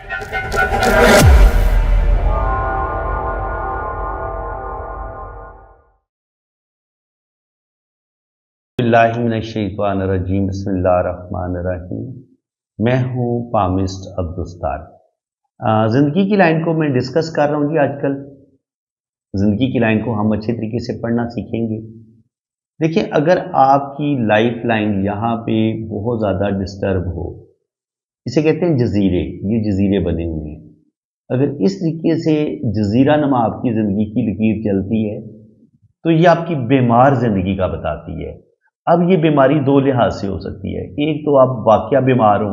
बिस्मिल्लाहिर्रहमानिर्रहीम, बिस्मिल्लाहिर्रहमानिर्रहीम। मैं हूँ पामिस्ट अब्दुस्तार। ज़िंदगी की लाइन को मैं डिस्कस कर रहा हूँ जी। आजकल ज़िंदगी की लाइन को हम अच्छे तरीके से पढ़ना सीखेंगे। देखिए, अगर आपकी लाइफ लाइन यहाँ पे बहुत ज़्यादा डिस्टर्ब हो, इसे कहते हैं जजीरे, ये जजीरे बने हुए हैं। अगर इस तरीके से जजीरा नमा आपकी ज़िंदगी की लकीर चलती है तो ये आपकी बीमार ज़िंदगी का बताती है। अब ये बीमारी दो लिहाज से हो सकती है। एक तो आप वाकया बीमार हो,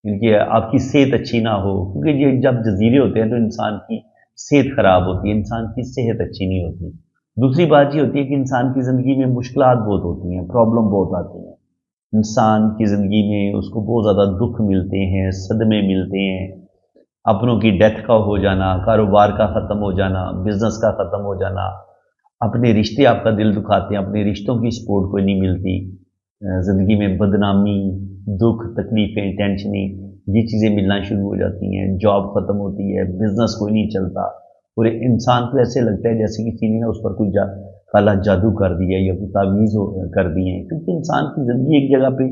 इनकी आपकी सेहत अच्छी ना हो, क्योंकि ये जब जजीरे होते हैं तो इंसान की सेहत खराब होती है, इंसान की सेहत अच्छी नहीं होती। दूसरी बात ये होती है कि इंसान की ज़िंदगी में मुश्किलात बहुत होती हैं, प्रॉब्लम बहुत आती हैं। इंसान की ज़िंदगी में उसको बहुत ज़्यादा दुख मिलते हैं, सदमे मिलते हैं, अपनों की डेथ का हो जाना, कारोबार का ख़त्म हो जाना, बिजनेस का ख़त्म हो जाना, अपने रिश्ते आपका दिल दुखाते हैं, अपने रिश्तों की सपोर्ट कोई नहीं मिलती, ज़िंदगी में बदनामी, दुख, तकलीफ़ें, टेंशनें, ये चीज़ें मिलना शुरू हो जाती हैं, जॉब ख़त्म होती है, बिज़नेस कोई नहीं चलता और इंसान को ऐसे लगता है जैसे किसी ने उस पर कोई काला जादू कर दिया या कोई तावीज़ कर दिए हैं, क्योंकि इंसान की ज़िंदगी एक जगह पे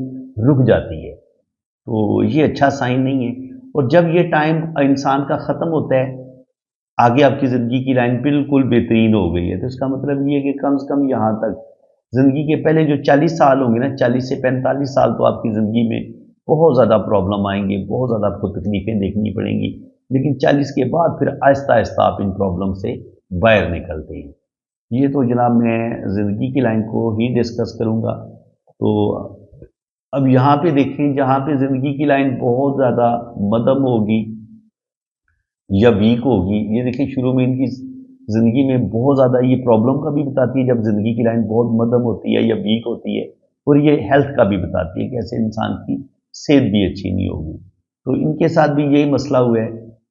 रुक जाती है। तो ये अच्छा साइन नहीं है। और जब ये टाइम इंसान का ख़त्म होता है, आगे आपकी ज़िंदगी की लाइन बिल्कुल बेहतरीन हो गई है, तो इसका मतलब ये है कि कम से कम यहाँ तक ज़िंदगी के पहले जो 40 साल होंगे ना, 40 से 45 साल तो आपकी ज़िंदगी में बहुत ज़्यादा प्रॉब्लम आएंगे, बहुत ज़्यादा आपको तकलीफ़ें देखनी पड़ेंगी। लेकिन 40 के बाद फिर आहिस्ता आहिस्ता आप इन प्रॉब्लम से बाहर निकलते हैं। ये तो जनाब मैं ज़िंदगी की लाइन को ही डिस्कस करूँगा। तो अब यहाँ पे देखें, जहाँ पे ज़िंदगी की लाइन बहुत ज़्यादा मध्यम होगी या वीक होगी, ये देखिए शुरू में इनकी ज़िंदगी में बहुत ज़्यादा ये प्रॉब्लम का भी बताती है जब ज़िंदगी की लाइन बहुत मध्यम होती है या वीक होती है, और ये हेल्थ का भी बताती है कि ऐसे इंसान की सेहत भी अच्छी नहीं होगी। तो इनके साथ भी यही मसला हुआ है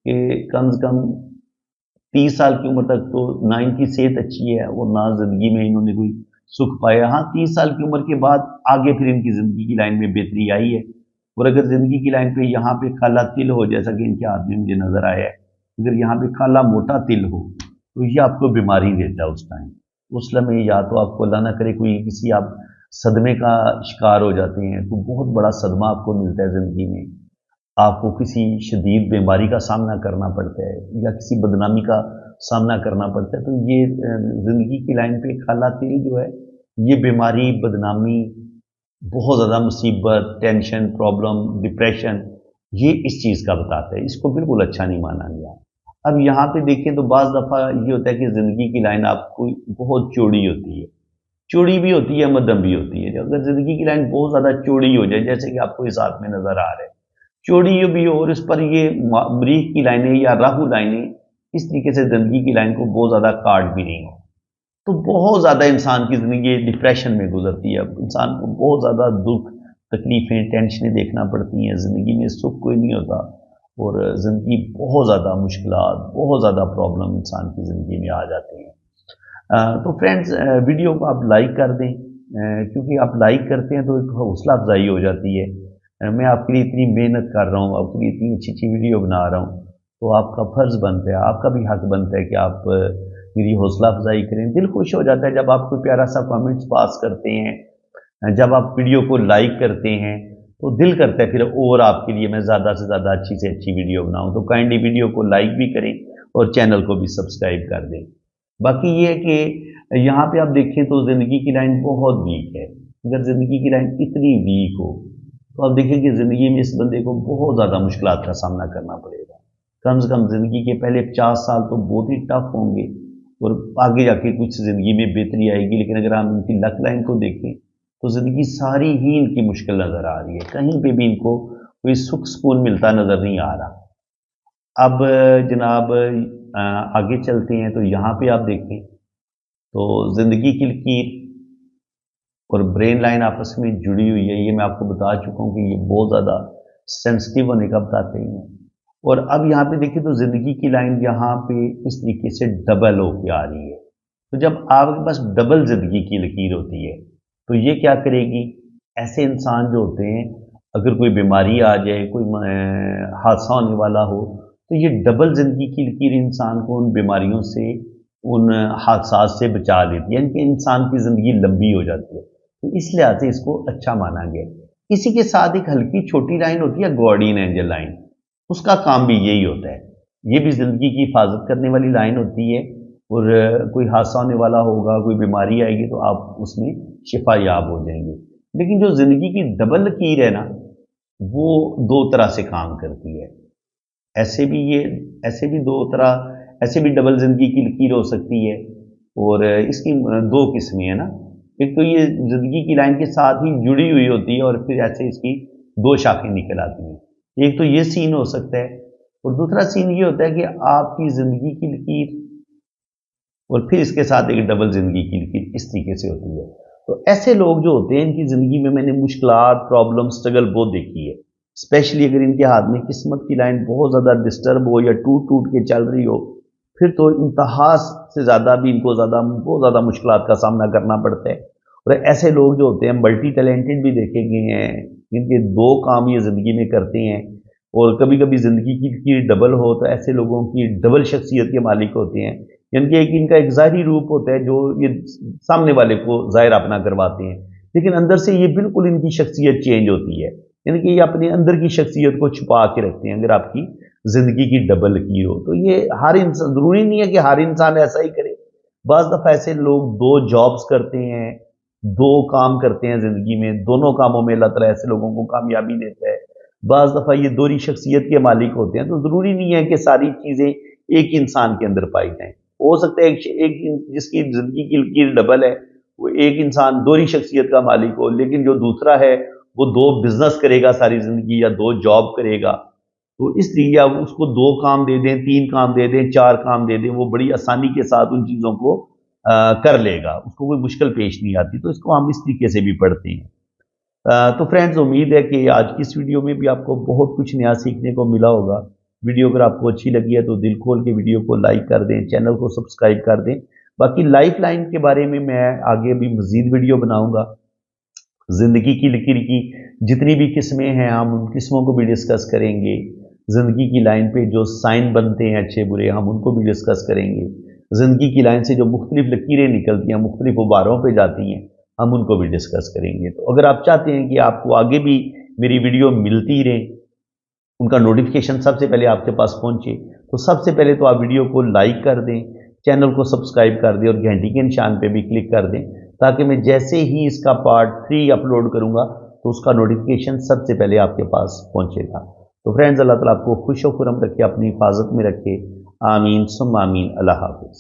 कि कम से कम 30 साल की उम्र तक तो ना इनकी सेहत अच्छी है और ना ज़िंदगी में इन्होंने कोई सुख पाया। हाँ, 30 साल की उम्र के बाद आगे फिर इनकी ज़िंदगी की लाइन में बेहतरी आई है। और अगर ज़िंदगी की लाइन पे यहाँ पे काला तिल हो, जैसा कि इनके हाथ में मुझे नज़र आया है, अगर यहाँ पे काला मोटा तिल हो तो ये आपको बीमारी देता है उस टाइम। उस लम्हे या तो आपको अल्लाह ना करे कोई किसी आप सदमे का शिकार हो जाते हैं, तो बहुत बड़ा सदमा आपको मिलता है ज़िंदगी में, आपको किसी शदीद बीमारी का सामना करना पड़ता है या किसी बदनामी का सामना करना पड़ता है, तो ये ज़िंदगी की लाइन पे काला तिल जो है, ये बीमारी, बदनामी, बहुत ज़्यादा मुसीबत, टेंशन, प्रॉब्लम, डिप्रेशन, ये इस चीज़ का बताता है। इसको बिल्कुल अच्छा नहीं माना गया। अब यहाँ पे देखें तो बाज़ दफ़ा ये होता है कि ज़िंदगी की लाइन आपको बहुत चौड़ी होती है। चौड़ी भी होती है, मध्यम भी होती है। अगर ज़िंदगी की लाइन बहुत ज़्यादा चौड़ी हो जाए, जैसे कि आपको इस हाथ में नज़र आ रहा है, चौड़ी भी हो और इस पर ये मरीख की लाइनें या राहु लाइनें इस तरीके से ज़िंदगी की लाइन को बहुत ज़्यादा काट भी नहीं हो, तो बहुत ज़्यादा इंसान की ज़िंदगी डिप्रेशन में गुजरती है। इंसान को बहुत ज़्यादा दुख, तकलीफ़ें, टेंशनें देखना पड़ती हैं, ज़िंदगी में सुख कोई नहीं होता और ज़िंदगी बहुत ज़्यादा मुश्किलात, बहुत ज़्यादा प्रॉब्लम इंसान की ज़िंदगी में आ जाती हैं। तो फ्रेंड्स, वीडियो को आप लाइक कर दें, क्योंकि आप लाइक करते हैं तो एक हौसला अफजाई हो जाती है। मैं आपके लिए इतनी मेहनत कर रहा हूँ, आपके लिए इतनी अच्छी अच्छी वीडियो बना रहा हूँ, तो आपका फ़र्ज़ बनता है, आपका भी हक बनता है कि आप मेरी हौसला अफजाई करें। दिल खुश हो जाता है जब आप कोई प्यारा सा कमेंट्स पास करते हैं, जब आप वीडियो को लाइक करते हैं, तो दिल करता है फिर और आपके लिए मैं ज़्यादा से ज़्यादा अच्छी से अच्छी वीडियो बनाऊँ। तो काइंडली वीडियो को लाइक भी करें और चैनल को भी सब्सक्राइब कर दें। बाकी ये है कि यहाँ पे आप देखें तो ज़िंदगी की लाइन बहुत वीक है। अगर ज़िंदगी की लाइन इतनी वीक हो तो आप देखें कि ज़िंदगी में इस बंदे को बहुत ज़्यादा मुश्किलात का सामना करना पड़ेगा। कम से कम ज़िंदगी के पहले 50 साल तो बहुत ही टफ होंगे और आगे जाके कुछ ज़िंदगी में बेहतरी आएगी। लेकिन अगर हम इनकी लक लाइन को देखें तो ज़िंदगी सारी ही इनकी मुश्किल नज़र आ रही है, कहीं पे भी इनको कोई सुख सुकून मिलता नज़र नहीं आ रहा। अब जनाब आगे चलते हैं तो यहाँ पे आप देखें तो ज़िंदगी की लकीर और ब्रेन लाइन आपस में जुड़ी हुई है। ये मैं आपको बता चुका हूँ कि ये बहुत ज़्यादा सेंसिटिव होने का बताते हैं। और अब यहाँ पे देखिए तो ज़िंदगी की लाइन यहाँ पे इस तरीके से डबल होके आ रही है। तो जब आपके पास डबल ज़िंदगी की लकीर होती है तो ये क्या करेगी, ऐसे इंसान जो होते हैं अगर कोई बीमारी आ जाए, कोई हादसा होने वाला हो, तो ये डबल ज़िंदगी की लकीर इंसान को उन बीमारियों से, उन हादसात से बचा लेती है, यानी कि इंसान की ज़िंदगी लंबी हो जाती है। तो इस लिहाज से इसको अच्छा माना गया है। इसी के साथ एक हल्की छोटी लाइन होती है गार्डियन एंजल लाइन, उसका काम भी यही होता है। ये भी ज़िंदगी की हिफाजत करने वाली लाइन होती है, और कोई हादसा होने वाला होगा, कोई बीमारी आएगी तो आप उसमें शिफा याब हो जाएंगे। लेकिन जो ज़िंदगी की डबल लकीर है ना, वो दो तरह से काम करती है। ऐसे भी ये ऐसे भी दो तरह ऐसे भी डबल ज़िंदगी की लकीर हो सकती है, और इसकी दो किस्में हैं ना। एक तो ये ज़िंदगी की लाइन के साथ ही जुड़ी हुई होती है, और फिर ऐसे इसकी दो शाखें निकल आती हैं। एक तो ये सीन हो सकता है, और दूसरा सीन ये होता है कि आपकी ज़िंदगी की लकीर और फिर इसके साथ एक डबल ज़िंदगी की लकीर इस तरीके से होती है। तो ऐसे लोग जो होते हैं, इनकी ज़िंदगी में मैंने मुश्किलात, प्रॉब्लम, स्ट्रगल बहुत देखी है। स्पेशली अगर इनके हाथ में किस्मत की लाइन बहुत ज़्यादा डिस्टर्ब हो या टूट टूट के चल रही हो, फिर तो इंतहा से ज़्यादा भी इनको बहुत ज़्यादा मुश्किलात का सामना करना पड़ता है। और ऐसे लोग जो होते हैं मल्टी टैलेंटेड भी देखे गए हैं, इनके दो काम ये ज़िंदगी में करते हैं, और कभी कभी ज़िंदगी की डबल हो तो ऐसे लोगों की डबल शख्सियत के मालिक होते हैं। यानी कि एक इनका एक ज़ाहिरी रूप होता है जो ये सामने वाले को ज़ाहिर अपना करवाते हैं, लेकिन अंदर से ये बिल्कुल इनकी शख्सियत चेंज होती है। यानी कि ये अपने अंदर की शख्सियत को छुपा के रखते हैं। अगर आपकी ज़िंदगी की डबल की हो तो ये हर इंसान, ज़रूरी नहीं है कि हर इंसान ऐसा ही करे। बाज़ दफ़ा ऐसे लोग दो जॉब्स करते हैं, दो काम करते हैं ज़िंदगी में, दोनों कामों में अल्लाह ताला ऐसे लोगों को कामयाबी देता है। बाज़ दफ़ा ये दोहरी शख्सियत के मालिक होते हैं। तो ज़रूरी नहीं है कि सारी चीज़ें एक इंसान के अंदर पाई जाएँ। हो सकता है जिसकी ज़िंदगी की लकीर डबल है, वो एक इंसान दोहरी शख्सियत का मालिक हो, लेकिन जो दूसरा है वो दो बिजनेस करेगा सारी ज़िंदगी, या दो जॉब करेगा। तो इसलिए आप उसको दो काम दे दें, तीन काम दे दें, चार काम दे दें, वो बड़ी आसानी के साथ उन चीज़ों को कर लेगा, उसको कोई मुश्किल पेश नहीं आती। तो इसको हम इस तरीके से भी पढ़ते हैं। तो फ्रेंड्स, उम्मीद है कि आज की इस वीडियो में भी आपको बहुत कुछ नया सीखने को मिला होगा। वीडियो अगर आपको अच्छी लगी है तो दिल खोल के वीडियो को लाइक कर दें, चैनल को सब्सक्राइब कर दें। बाकी लाइफ लाइन के बारे में मैं आगे भी मज़ीद वीडियो बनाऊंगा। ज़िंदगी की लकीर की जितनी भी किस्में हैं, हम उन किस्मों को भी डिस्कस करेंगे। ज़िंदगी की लाइन पे जो साइन बनते हैं अच्छे बुरे, हम उनको भी डिस्कस करेंगे। ज़िंदगी की लाइन से जो मुख्तलिफ लकीरें निकलती हैं, मुख्तलिफ उबारों पे जाती हैं, हम उनको भी डिस्कस करेंगे। तो अगर आप चाहते हैं कि आपको आगे भी मेरी वीडियो मिलती रहे, उनका नोटिफिकेशन सबसे पहले आपके पास पहुंचे, तो सबसे पहले तो आप वीडियो को लाइक कर दें, चैनल को सब्सक्राइब कर दें, और घंटी के निशान पे भी क्लिक कर दें, ताकि मैं जैसे ही इसका पार्ट 3 अपलोड करूंगा तो उसका नोटिफिकेशन सबसे पहले आपके पास पहुंचेगा। तो फ्रेंड्स, अल्लाह ताला आपको खुश व खुरम रखे, अपनी हिफाजत में रखे। आमीन सुम्मा आमीन। अल्लाह हाफिज़।